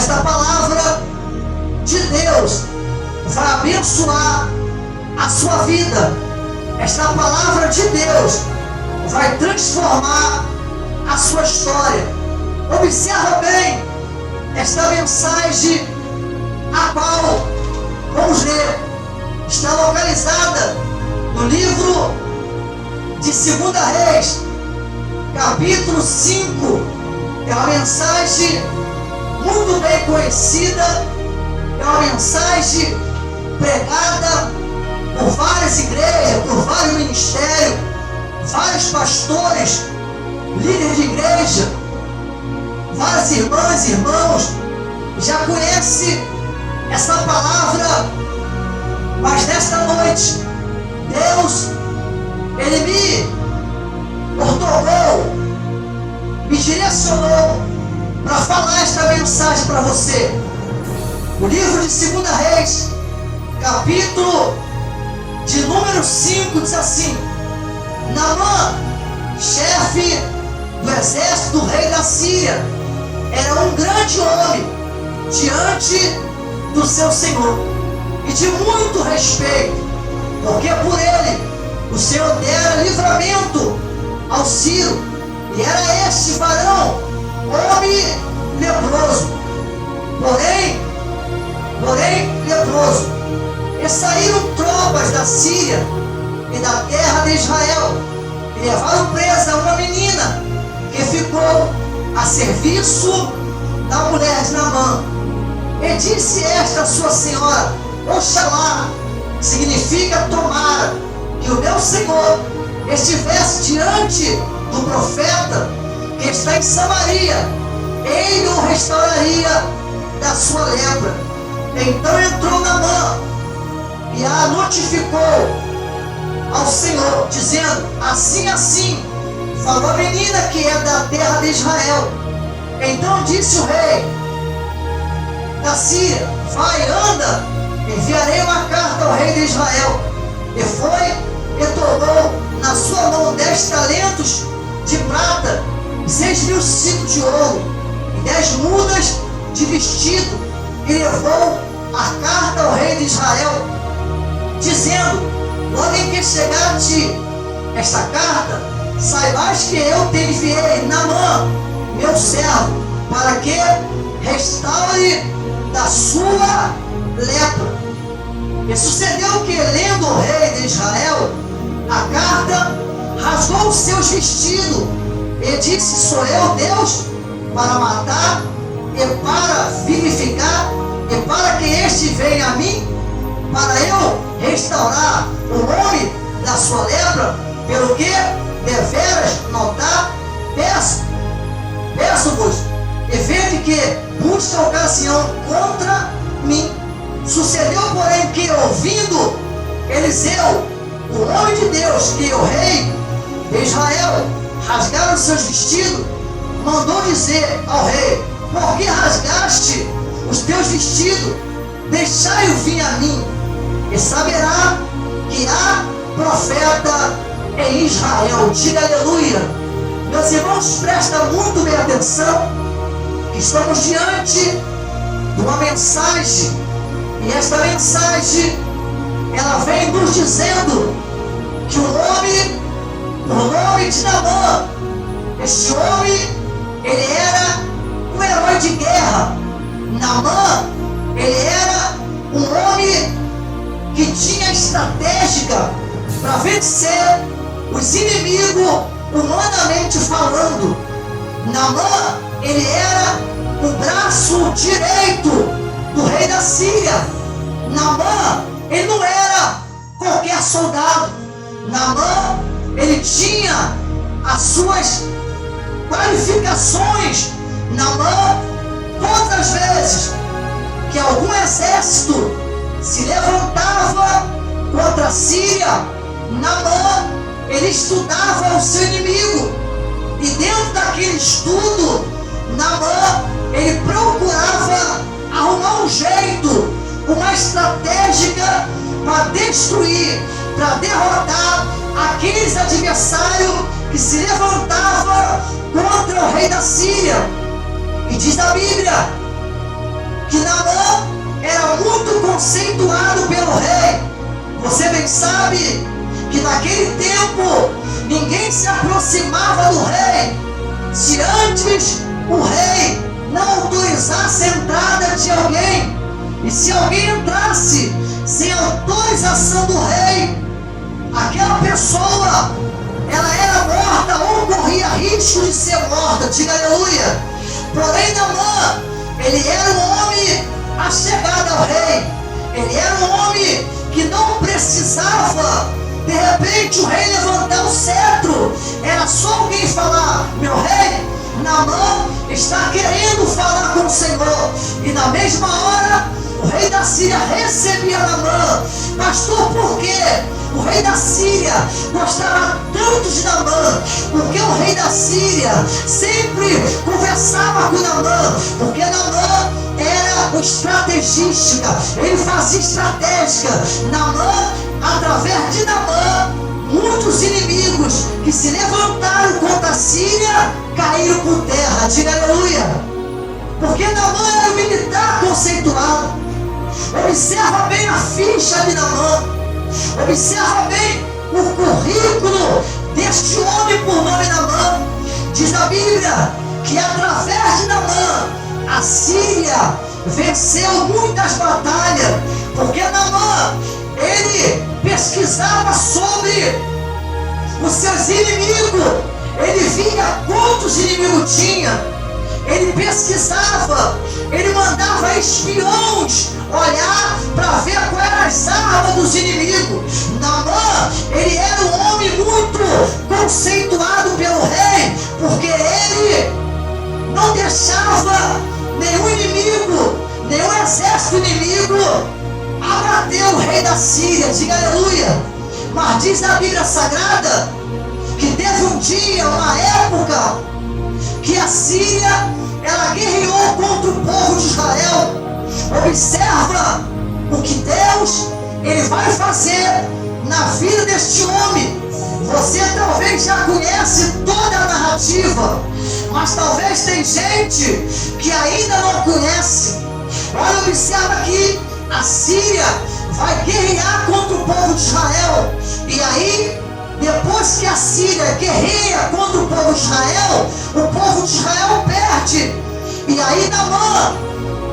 esta palavra de Deus vai abençoar a sua vida. Esta palavra de Deus vai transformar a sua história. Observa bem esta mensagem, a qual vamos ler. Está localizada no livro de 2 Reis, capítulo 5. É uma mensagem muito bem conhecida, é uma mensagem pregada por várias igrejas, por vários ministérios, vários pastores, líderes de igreja, várias irmãs e irmãos já conhecem essa palavra. Mas nesta noite, Deus, Ele me ordenou, me direcionou para falar esta mensagem para você. O livro de 2 Reis, capítulo de número 5, diz assim: Naamã, chefe do exército do rei da Síria, era um grande homem diante do seu senhor e de muito respeito, porque por ele o Senhor dera livramento ao Ciro, e era este varão homem leproso, porém leproso. E saíram tropas da Síria e da terra de Israel e levaram presa uma menina que ficou a serviço da mulher de Naamã. E disse esta a sua senhora: Oxalá, que significa tomara, que o meu senhor estivesse diante do profeta que está em Samaria, ele o restauraria da sua lepra. Então entrou Naamã e a notificou ao Senhor, dizendo: assim falou a menina que é da terra de Israel. Então disse o rei da Síria: vai, anda, enviarei uma carta ao rei de Israel. E foi e tomou na sua mão 10 talentos de prata, e 6.000 ciclos de ouro, e 10 mudas de vestido, e levou a carta ao rei de Israel, dizendo: logo em que chegar-te esta carta, saibas que eu te enviei Naamã, meu servo, para que restaure da sua lepra. E sucedeu que, lendo o rei de Israel a carta, rasgou os seus vestidos e disse: sou eu Deus para matar e para vivificar, e para que este venha a mim, para eu restaurar o homem da sua lepra? Pelo que deveras notar, peço-vos, e vede que busca ocasião contra mim. Sucedeu, porém, que, ouvindo Eliseu, o homem de Deus, que o rei de Israel rasgaram os seus vestidos, mandou dizer ao rei: por que rasgaste os teus vestidos? Deixai-o vir a mim, e saberá que há profeta em Israel. Diga aleluia. Meus irmãos, presta muito bem atenção, que estamos diante de uma mensagem, e esta mensagem, ela vem nos dizendo que o nome de Naamã, este homem, ele era um herói de guerra. Naamã, ele era um homem que tinha estratégia para vencer os inimigos, humanamente falando. Naamã, ele era o braço direito do rei da Síria. Naamã, ele não era qualquer soldado. Naamã, ele tinha as suas qualificações. Naamã, todas as vezes que algum exército se levantava contra a Síria, Naamã, ele estudava o seu inimigo, e dentro daquele estudo, Naamã, ele procurava arrumar um jeito, uma estratégia para destruir, para derrotar aqueles adversários que se levantavam contra o rei da Síria. E diz a Bíblia que Naamã era muito conceituado pelo rei. Você bem sabe que naquele tempo ninguém se aproximava do rei se antes o rei não autorizasse a entrada de alguém. E se alguém entrasse sem autorização do rei, aquela pessoa, ela era morta ou corria risco de ser morta. Diga aleluia. Porém Naamã, ele era um homem achegado ao rei. Ele era um homem que não precisava, de repente, o rei levantar o cetro. Era só alguém falar: meu rei, Naamã está querendo falar com o Senhor. E na mesma hora, o rei da Síria recebia Naamã. Pastor, por quê? O rei da Síria gostava tanto de Naamã, porque o rei da Síria sempre conversava com Naamã, porque Naamã era o estrategista, ele fazia estratégia. Naamã, através de Naamã, muitos inimigos que se levantaram contra a Síria caíram por terra. Diga aleluia. Porque Naamã era um militar conceituado. Observa bem a ficha de Naamã. Observa bem o currículo deste homem por nome Naamã. Diz a Bíblia que através de Naamã a Síria venceu muitas batalhas, porque Naamã, ele pesquisava sobre os seus inimigos. Ele via quantos inimigos tinha. Ele pesquisava, ele mandava espiões olhar para ver quais eram as armas dos inimigos. Naamã, ele era um homem muito conceituado pelo rei, porque ele não deixava nenhum inimigo, nenhum exército inimigo abater o rei da Síria. Diga aleluia. Mas diz a Bíblia Sagrada que teve um dia, uma época, que a Síria, ela guerreou contra o povo de Israel. Observa o que Deus, ele vai fazer na vida deste homem. Você talvez já conhece toda a narrativa, mas talvez tem gente que ainda não conhece. Olha, observa aqui, a Síria vai guerrear contra o povo de Israel. E aí, depois que a Síria guerreia contra o povo de Israel, o povo de Israel perde. E aí Naamã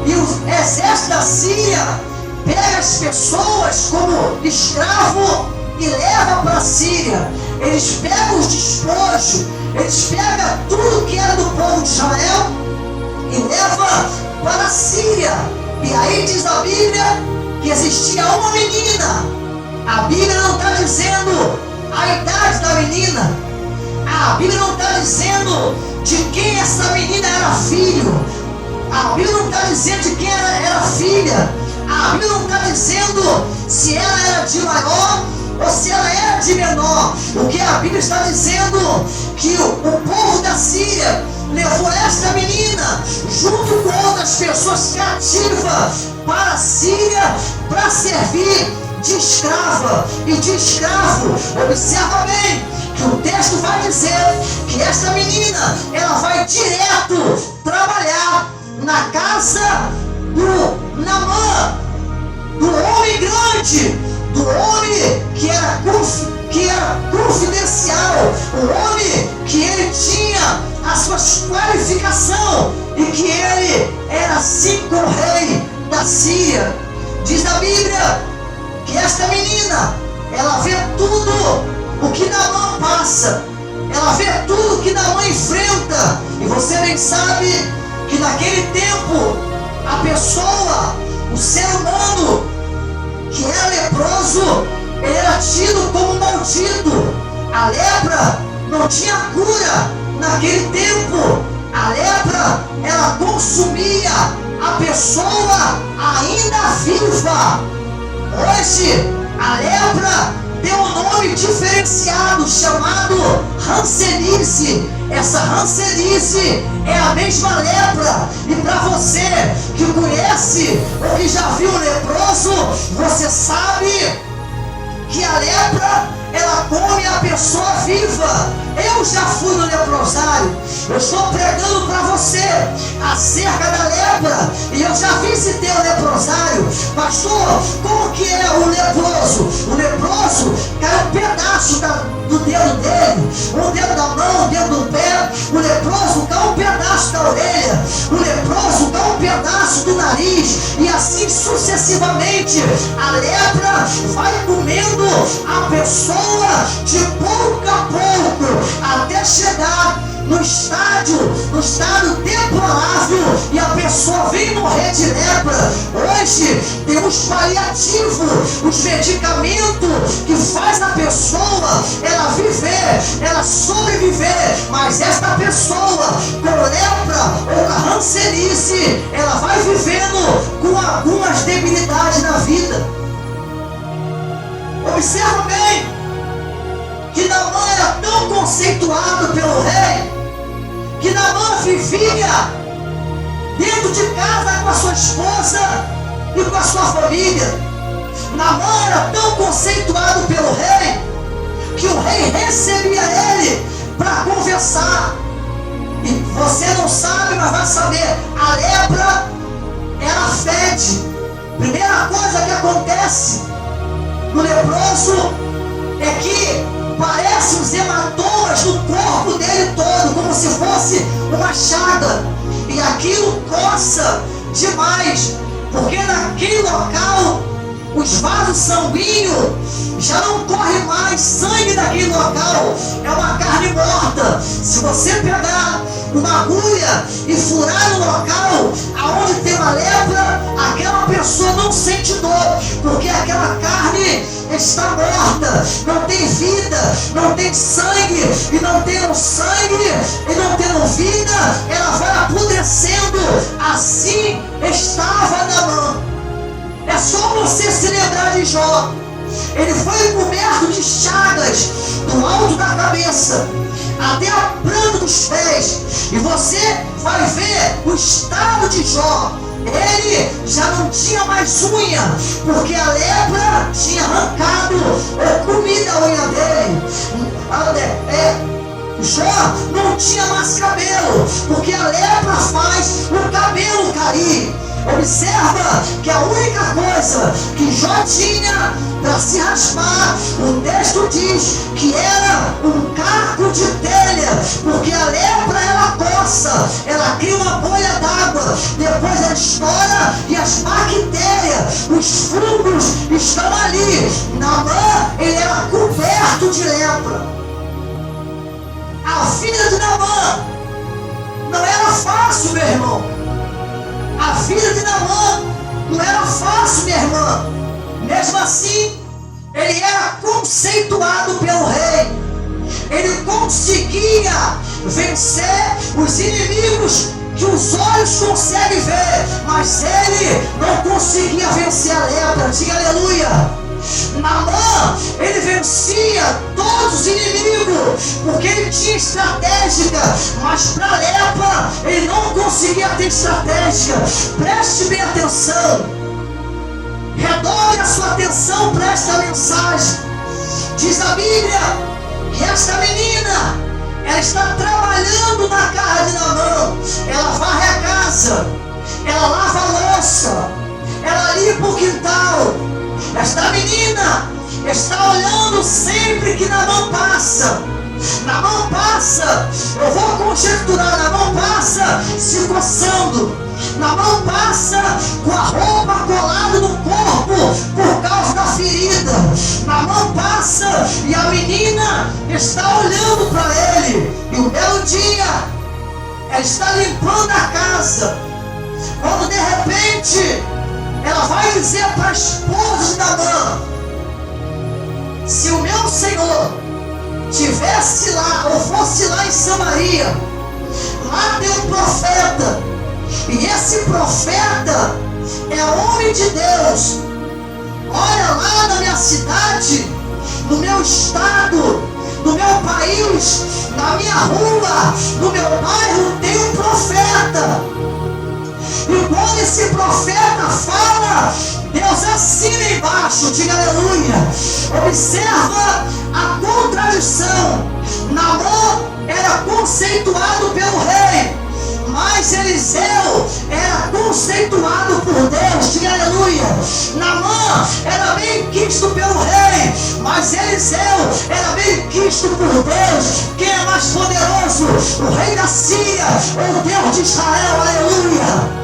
e o exército da Síria pega as pessoas como escravo e leva para a Síria. Eles pegam os despojos, eles pegam tudo que era do povo de Israel e leva para a Síria. E aí diz a Bíblia que existia uma menina. A Bíblia não está dizendo a idade da menina. A Bíblia não está dizendo de quem essa menina era filho. A Bíblia não está dizendo de quem era filha. A Bíblia não está dizendo se ela era de maior ou se ela era de menor. O que a Bíblia está dizendo que o povo da Síria levou esta menina junto com outras pessoas cativas para a Síria para servir de escrava e de escravo. Observa bem que o texto vai dizer que esta menina, ela vai direto trabalhar na casa do Naamã, do homem grande, do homem que era confidencial, o homem que ele tinha as suas qualificações e que ele era assim com o rei da Síria. Diz a Bíblia que esta menina, ela vê tudo o que Naamã passa, ela vê tudo o que Naamã enfrenta. E você bem sabe que naquele tempo a pessoa, o ser humano que era leproso, ele era tido como maldito. A lepra não tinha cura naquele tempo. A lepra, ela consumia a pessoa ainda viva. Hoje, a lepra tem um nome diferenciado chamado hanseníase. Essa hanseníase é a mesma lepra. E para você que conhece ou que já viu um leproso, você sabe que a lepra ela come a pessoa viva. Eu já fui no leprosário. Eu estou pregando para você acerca da lepra. E eu já visitei o leprosário. Pastor, como que é o leproso? O leproso cai um pedaço do dedo dele, um dedo da mão, um dedo do pé. O leproso cai um pedaço da orelha. O leproso cai um pedaço do nariz. E assim sucessivamente. A lepra vai comendo a pessoa de pouco a pouco, até chegar no estado deplorável, e a pessoa vem morrer de lepra. Hoje tem os paliativos, os medicamentos que faz a pessoa ela viver, ela sobreviver. Mas esta pessoa com lepra ou com rancenice, ela vai vivendo com algumas debilidades na vida. Observa bem que Naamã era tão conceituado pelo rei, que Naamã vivia dentro de casa com a sua esposa e com a sua família. Naamã era tão conceituado pelo rei, que o rei recebia ele para conversar. E você não sabe, mas vai saber, a lepra, ela fede. Primeira coisa que acontece no leproso é que parece os hematomas no corpo dele todo, como se fosse uma chaga. E aquilo coça demais, porque naquele local os vasos sanguíneos já não corre mais sangue daquele local. É uma carne morta. Se você pegar uma agulha e furar no local aonde tem uma lepra, aquela pessoa não sente dor, porque aquela carne está morta, não tem vida, não tem sangue, e não tendo sangue e não tendo vida, ela vai apodrecendo. Assim estava Naamã. É só você se lembrar de Jó. Ele foi coberto de chagas do alto da cabeça até a planta dos pés, e você vai ver o estado de Jó. Ele já não tinha mais unha, porque a lepra tinha arrancado ou comido a unha dele. Jó não tinha mais cabelo, porque a lepra faz o cabelo cair. Observa que a única coisa que Jó tinha para se raspar, o texto diz que era um caco de telha, porque a lepra ela coça, ela cria uma bolha d'água, depois ela estoura e as bactérias, os fungos estão ali. Naamã, ele era coberto de lepra. A vida de Naamã não era fácil, meu irmão. A vida de Naamã não era fácil, minha irmã. Mesmo assim, ele era conceituado pelo rei. Ele conseguia vencer os inimigos que os olhos conseguem ver, mas ele não conseguia vencer a lepra. Diga aleluia. Naamã, ele vencia todos os inimigos, porque ele tinha estratégia, mas para a lepra ele não conseguia ter estratégia. Preste bem atenção, redobre a sua atenção para esta mensagem. Diz a Bíblia que esta menina, ela está trabalhando na casa de Naamã. Ela varre a casa, ela lava a louça, ela limpa o quintal. Esta menina está olhando sempre que Naamã passa. Naamã passa, eu vou conjecturar, Naamã passa se coçando. Naamã passa com a roupa colada no corpo por causa da ferida. Naamã passa e a menina está olhando para ele. E um belo dia, ela está limpando a casa, quando de repente ela vai dizer para a esposa de Naamã: se o meu Senhor tivesse lá, ou fosse lá em Samaria, lá tem um profeta, e esse profeta é homem de Deus. Olha, lá na minha cidade, no meu estado, no meu país, na minha rua, no meu bairro, tem um profeta. E quando esse profeta fala, Deus assina embaixo, diga aleluia. Observa a contradição. Naamã era conceituado pelo rei, mas Eliseu era conceituado por Deus, diga aleluia. Naamã era bem quisto pelo rei, mas Eliseu era bem quisto por Deus. Quem é mais poderoso, o rei da Síria ou o Deus de Israel? Aleluia.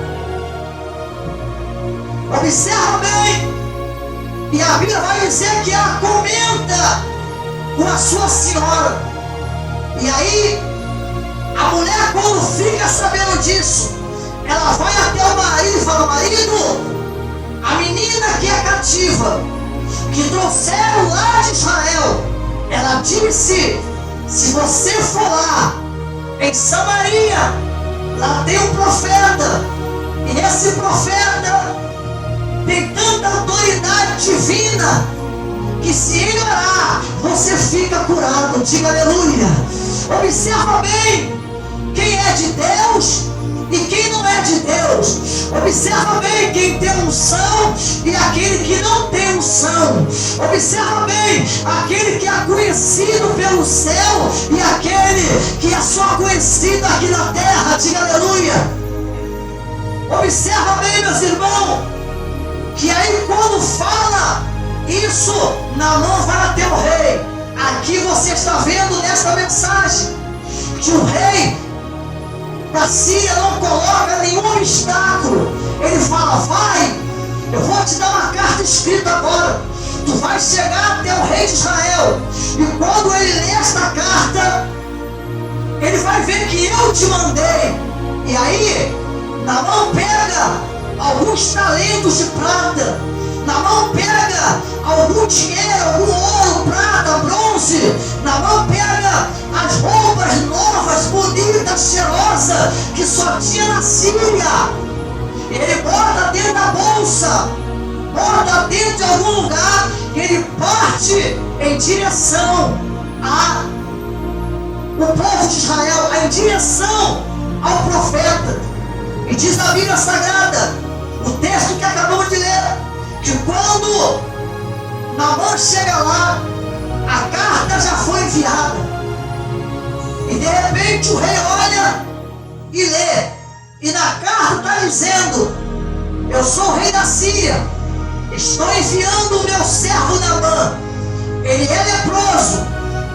Observa bem, e a Bíblia vai dizer que ela comenta com a sua senhora. E aí, a mulher, quando fica sabendo disso, ela vai até o marido e fala: marido, a menina que é cativa, que trouxeram lá de Israel, ela disse: se você for lá em Samaria, lá tem um profeta, e esse profeta tem tanta autoridade divina que se ele orar, você fica curado. Diga aleluia. Observa bem quem é de Deus e quem não é de Deus. Observa bem quem tem unção e aquele que não tem unção. Observa bem aquele que é conhecido pelo céu e aquele que é só conhecido aqui na terra. Diga aleluia. Observa bem, meus irmãos, que aí quando fala isso, Naamã vai até o rei. Aqui você está vendo nesta mensagem que o rei da Síria não coloca nenhum obstáculo. Ele fala: vai, eu vou te dar uma carta escrita agora. Tu vai chegar até o rei de Israel, e quando ele lê esta carta, ele vai ver que eu te mandei. E aí Naamã pega alguns talentos de prata, Naamã pega algum dinheiro, algum ouro, prata, bronze. Naamã pega as roupas novas, bonitas, cheirosas, que só tinha na Síria. Ele bota dentro da bolsa, bota dentro de algum lugar, e ele parte em direção ao povo de Israel, em direção ao profeta. E diz a Bíblia Sagrada, o texto que acabamos de ler, que quando Naamã chega lá, a carta já foi enviada. E de repente o rei olha e lê. E na carta está dizendo: eu sou o rei da Síria, estou enviando o meu servo Naamã. Ele é leproso.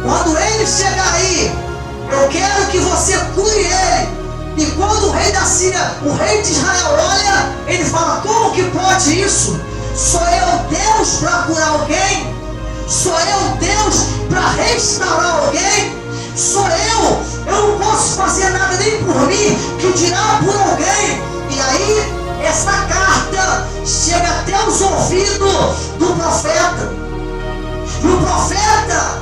Quando ele chegar aí, eu quero que você cure ele. E quando o rei da Síria, o rei de Israel olha, ele fala: como que pode isso? Sou eu Deus para curar alguém? Sou eu Deus para restaurar alguém? Sou eu não posso fazer nada nem por mim, que dirá por alguém. E aí, essa carta chega até os ouvidos do profeta. E o profeta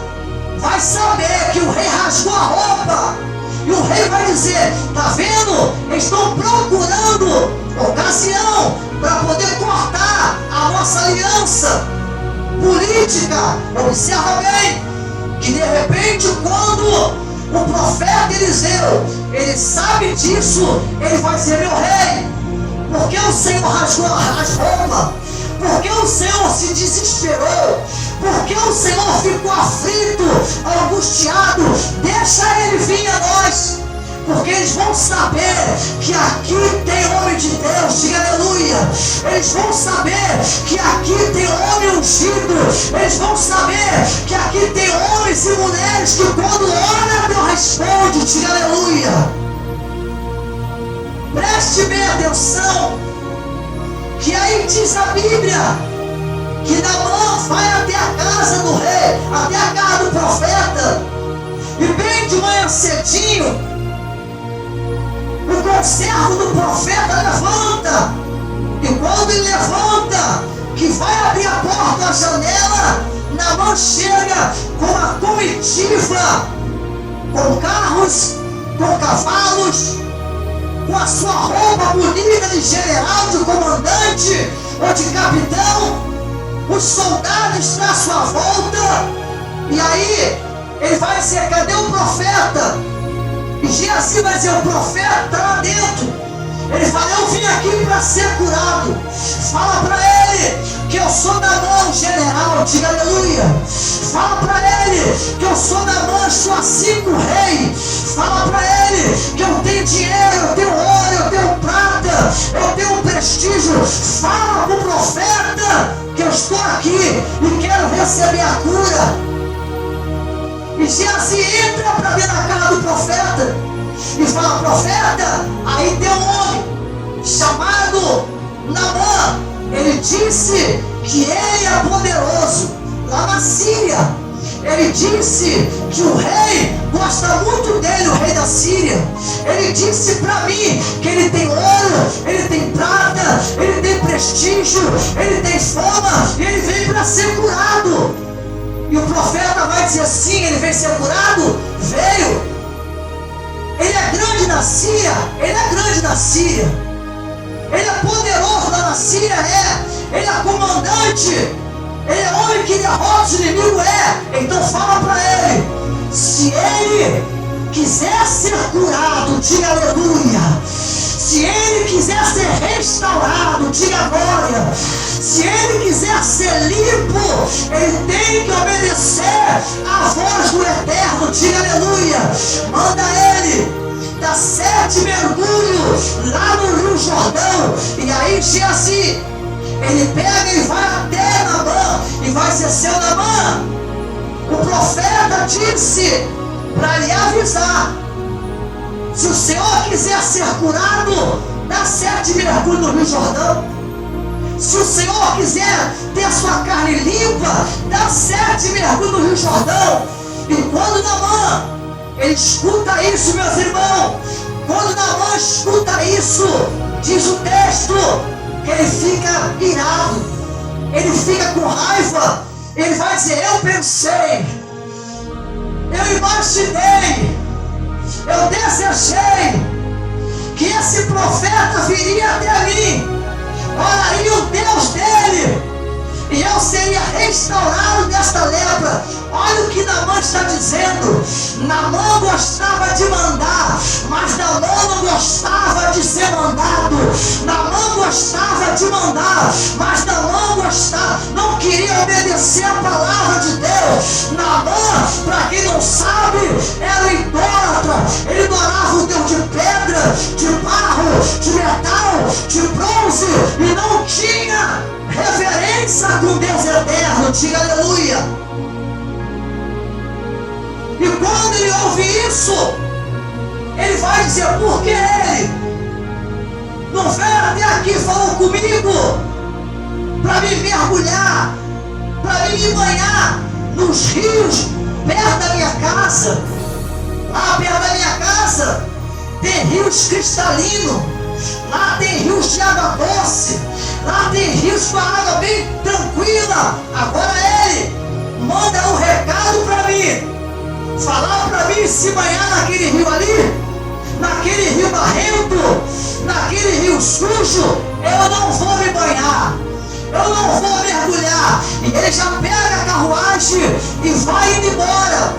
vai saber que o rei rasgou a roupa. E o rei vai dizer: tá vendo? Eles estão procurando ocasião para poder cortar a nossa aliança política. Observa bem que de repente, quando o profeta Eliseu, ele sabe disso, ele vai dizer: meu rei, por que o Senhor rasgou as roupas? Por que o Senhor se desesperou? Por que o Senhor ficou aflito, angustiado? Deixa ele vir a nós, porque eles vão saber que aqui tem homem de Deus. Diga aleluia. Eles vão saber que aqui tem homem ungido. Eles vão saber que aqui tem homens e mulheres que quando ora, Deus responde. Diga aleluia. Preste bem atenção, que aí diz a Bíblia que Naamã vai até a casa do rei, até a casa do profeta, e bem de manhã cedinho, o conservo do profeta levanta. E quando ele levanta, que vai abrir a porta, a janela, Naamã chega com uma comitiva, com carros, com cavalos, com a sua roupa bonita de general, de comandante ou de capitão. Os soldados estão à sua volta. E aí ele vai dizer: cadê o profeta? E Geazi vai dizer: o profeta está lá dentro. Ele fala: eu vim aqui para ser curado. Fala para ele que eu sou Naamã, general, diga aleluia. Fala para ele que eu sou Naamã, sou assim o rei. Fala para ele que eu tenho dinheiro, eu tenho ouro, eu tenho prata, eu tenho prestígio. Fala para o profeta que eu estou aqui e quero receber a cura. E Geazi entra para ver na cara do profeta e fala: profeta, aí tem um homem chamado Naamã. Ele disse que ele é poderoso lá na Síria. Ele disse que o rei gosta muito dele, o rei da Síria. Ele disse para mim que ele tem ouro, ele tem prata, ele tem prestígio, ele tem fama e ele veio para ser curado. E o profeta vai dizer: sim, ele veio ser curado? Veio. Ele é grande na Síria? Ele é grande na Síria. Ele é poderoso lá na Síria? É. Ele é comandante. Ele é homem que derrota os inimigos? É. Então fala para ele: se ele quiser ser curado, diga aleluia. Se ele quiser ser restaurado, diga glória. Se ele quiser ser limpo, ele tem que obedecer à voz do Eterno, diga aleluia. Manda ele dar 7 mergulhos lá no Rio Jordão. E aí Geazi, ele pega e vai até Naamã e vai dizer: seu Naamã, o profeta disse para lhe avisar, se o Senhor quiser ser curado, dá 7 mergulhos no Rio Jordão. Se o Senhor quiser ter sua carne limpa, dá 7 mergulhos no Rio Jordão. E quando Naamã, ele escuta isso, meus irmãos, quando Naamã escuta isso, diz o texto que ele fica irado, ele fica com raiva. Ele vai dizer: eu pensei, eu imaginei, eu desejei que esse profeta viria até mim, oraria o Deus dele, e eu seria restaurado desta lepra. Olha o que Naamã está dizendo. Naamã gostava de mandar, mas Naamã não gostava de ser mandado. Naamã gostava de mandar, mas Naamã não queria obedecer a palavra de Deus. Naamã, para quem não sabe, era idólatra. Ele adorava o Deus de pedra, de barro, de metal, de bronze, e não tinha reverência com Deus eterno, diga aleluia. E quando ele ouve isso, ele vai dizer: por que ele não veio até aqui e falou comigo para me mergulhar, para me banhar nos rios perto da minha casa? Lá perto da minha casa tem rios cristalinos, lá tem rios de água doce, lá tem rios com água bem tranquila. Agora ele manda um recado para mim, falar para mim se banhar naquele rio ali, naquele rio barrento, naquele rio sujo. Eu não vou me banhar, eu não vou mergulhar. E ele já pega a carruagem e vai indo embora,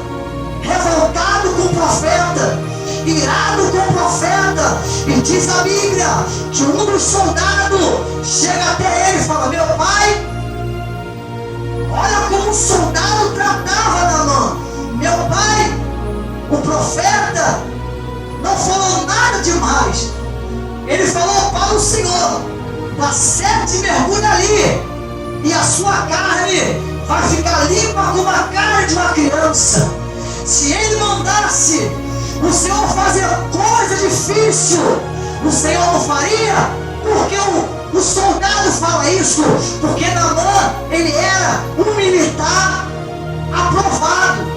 revoltado com o profeta, irado com o profeta. E diz a Bíblia que um dos soldados chega até ele e fala: meu pai, olha como o soldado tratava Naamã. Meu pai, o profeta não falou nada demais. Ele falou para o Senhor: dá 7 mergulhos ali, e a sua carne vai ficar limpa como a carne de uma criança. Se ele mandasse o Senhor fazer coisa difícil, o Senhor não faria? Porque o soldado fala isso? Porque Naamã, ele era um militar aprovado.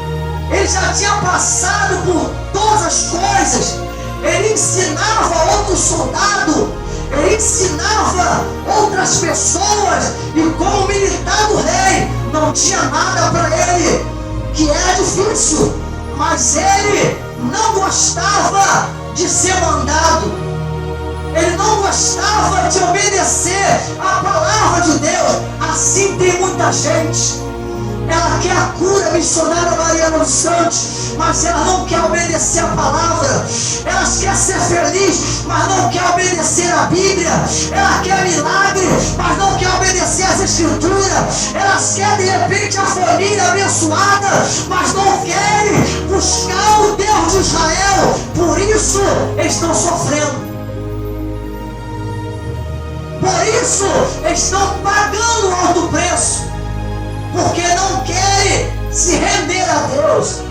Ele já tinha passado por todas as coisas. Ele ensinava outro soldado, ele ensinava outras pessoas. E como militar do rei, não tinha nada para ele que era difícil. Mas ele não gostava de ser mandado, ele não gostava de obedecer a palavra de Deus. Assim tem muita gente ela quer a cura, a missionária Mariana dos Santos, mas ela não quer obedecer a palavra. Ela quer ser feliz, mas não quer obedecer a Bíblia. Ela quer milagre, mas não quer obedecer as Escrituras. Elas querem de repente a família abençoada, mas não querem buscar o Deus de Israel. Por isso estão sofrendo. Por isso estão pagando alto preço, porque não querem se render a Deus.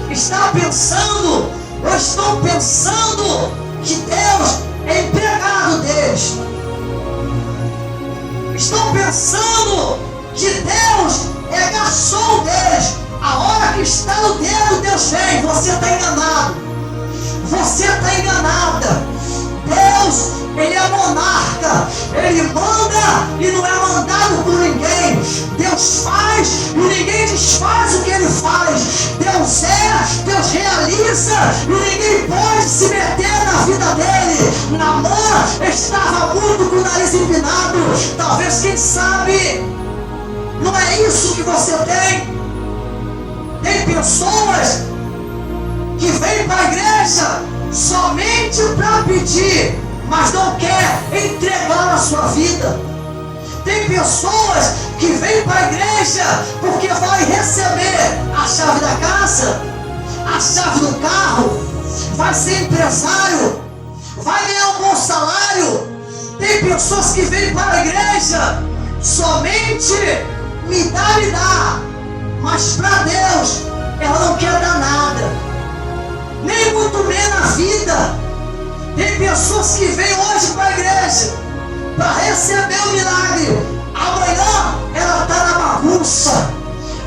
Está pensando, ou estão pensando, que Deus é empregado deles. Estão pensando que Deus é garçom deles. A hora que está no dedo, Deus vem. Você está enganado. Você está enganada. Deus, Ele é monarca. Ele manda e não é mandado por ninguém. Deus faz e ninguém desfaz o que Ele faz. Deus Deus realiza e ninguém pode se meter na vida dele. Naamã estava muito com o nariz empinado. Talvez, quem sabe, não é isso que você tem. Tem pessoas que vêm para a igreja somente para pedir, mas não quer entregar a sua vida. Tem pessoas que vêm para a igreja porque vai receber a chave da casa, a chave do carro, vai ser empresário, vai ganhar um bom salário. Tem pessoas que vêm para a igreja somente me dá, mas para Deus ela não quer dar nada, nem muito menos a vida. Tem pessoas que vêm hoje para a igreja para receber o milagre. Amanhã ela está na bagunça.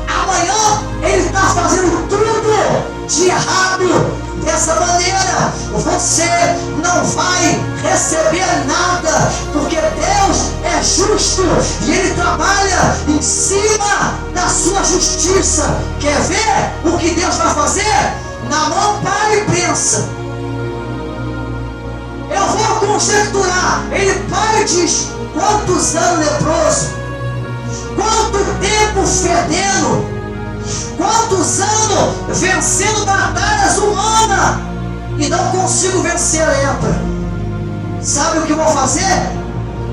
Amanhã ele está fazendo tudo de errado. Dessa maneira você não vai receber nada, porque Deus é justo e Ele trabalha em cima da sua justiça. Quer ver o que Deus vai fazer? Naamã para e pensa. Eu vou conjecturar. Ele para e diz: quantos anos leproso? Quanto tempo fedendo? Quantos anos vencendo batalhas humanas e não consigo vencer a lepra? Sabe o que eu vou fazer?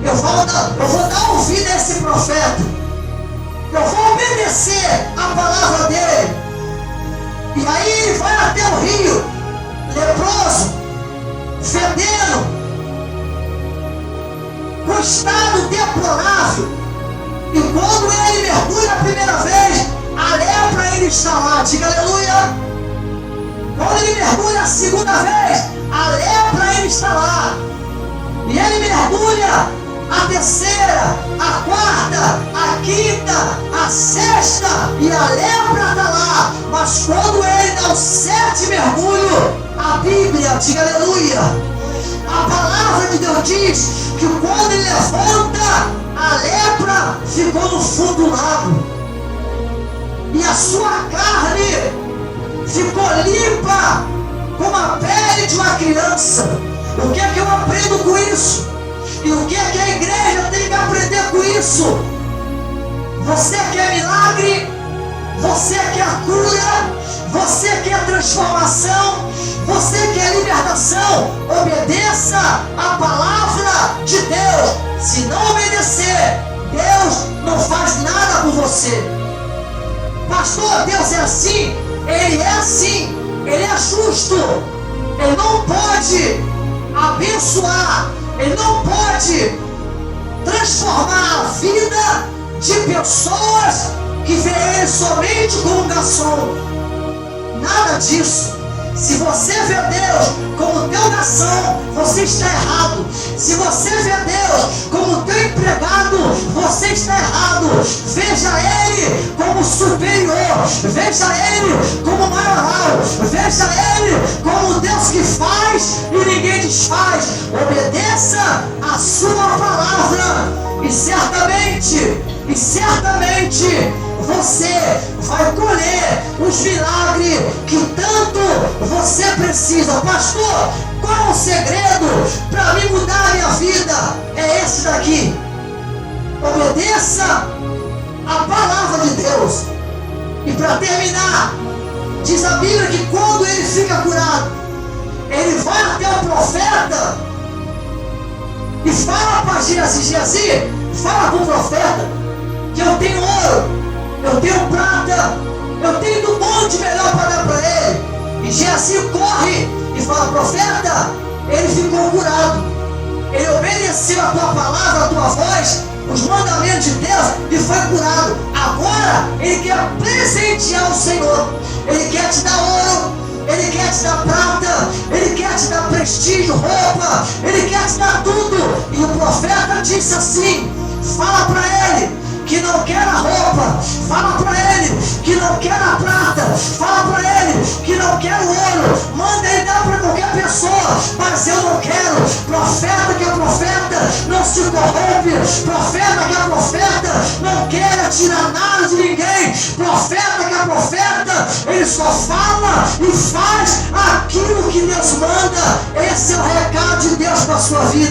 Eu vou dar ouvido a esse profeta. Eu vou obedecer a palavra dele. E aí ele vai até o rio, leproso, fedendo, com estado deplorável. E quando ele mergulha a primeira vez, a lepra ainda está lá. Diga aleluia. Quando ele mergulha a segunda vez, a lepra ainda está lá. E ele mergulha a terceira, a quarta, a quinta, a sexta, e a lepra está lá. Mas quando ele dá o 7º mergulho, a Bíblia, diga aleluia, a palavra de Deus diz que quando ele levanta, a lepra ficou no fundo do lago. E a sua carne ficou limpa como a pele de uma criança. O que é que eu aprendo com isso? E o que é que a igreja tem que aprender com isso? Você quer milagre? Você quer cura? Você quer transformação? Você quer libertação? Obedeça a palavra de Deus. Se não obedecer, Deus não faz nada por você. Pastor, Deus é assim? Ele é assim. Ele é justo. Ele não pode abençoar. Ele não pode transformar a vida de pessoas que veem ele somente como garçom. Nada disso. Se você vê Deus como teu garçom, você está errado. Se você vê Deus como teu empregado, você está errado. Veja Ele como superior. Veja Ele como maioral. Veja Ele como Deus que faz e ninguém desfaz. Obedeça a sua palavra e certamente você vai colher os milagres que tanto você precisa. Pastor, qual é o segredo para me mudar a minha vida? É esse daqui. Obedeça a palavra de Deus. E para terminar, diz a Bíblia que quando ele fica curado, ele vai até o profeta e fala para Geazi: Geazi, fala com o profeta que eu tenho ouro, eu tenho prata, eu tenho do bom de melhor para dar para ele. E Geazi corre e fala: profeta, ele ficou curado, ele obedeceu a tua palavra, a tua voz, os mandamentos de Deus, e foi curado. Agora ele quer presentear o Senhor, ele quer te dar ouro, ele quer te dar prata, ele quer te dar prestígio, roupa, ele quer te dar tudo. E o profeta disse assim: fala para ele que não quer a roupa, fala para ele que não quer a prata, fala para ele que não quer o ouro, manda ele dar para qualquer pessoa, mas eu não quero. Profeta que é profeta não se corrompe, profeta que é profeta não quer tirar nada de ninguém, profeta que é profeta, ele só fala e faz aquilo que Deus manda. Esse é o recado de Deus para a sua vida.